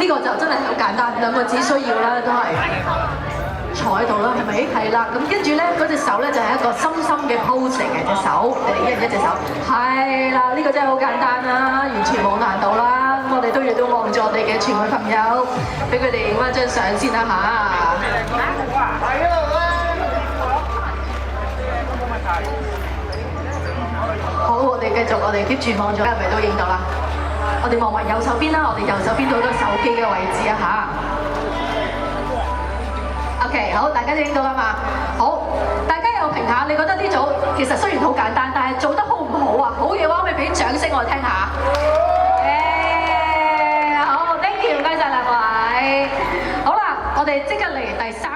呢個就真係好簡單，兩個只需要啦，都係坐喺度啦，係咪？係啦，咁跟住咧嗰隻手咧就係一個深深嘅 pose 嚟嘅隻手，你哋一人一隻手，係啦，呢個真係好簡單啦，完全冇難度啦。咁我哋都要都望住我哋嘅傳媒朋友，俾佢哋影翻張相先啦嚇。好，我哋繼續，我哋 keep 住望咗，係咪都影到啦？我哋望埋右手邊啦，我哋右手邊到個手機嘅位置啊嚇。OK， 好，大家都影到啦嘛。好，大家又評下，你覺得呢組其實雖然好簡單，但係做得好唔好啊？好嘅話，可唔可以俾掌聲我哋聽下？好 ，thank you，唔該曬兩位。好啦，我哋即刻嚟第三。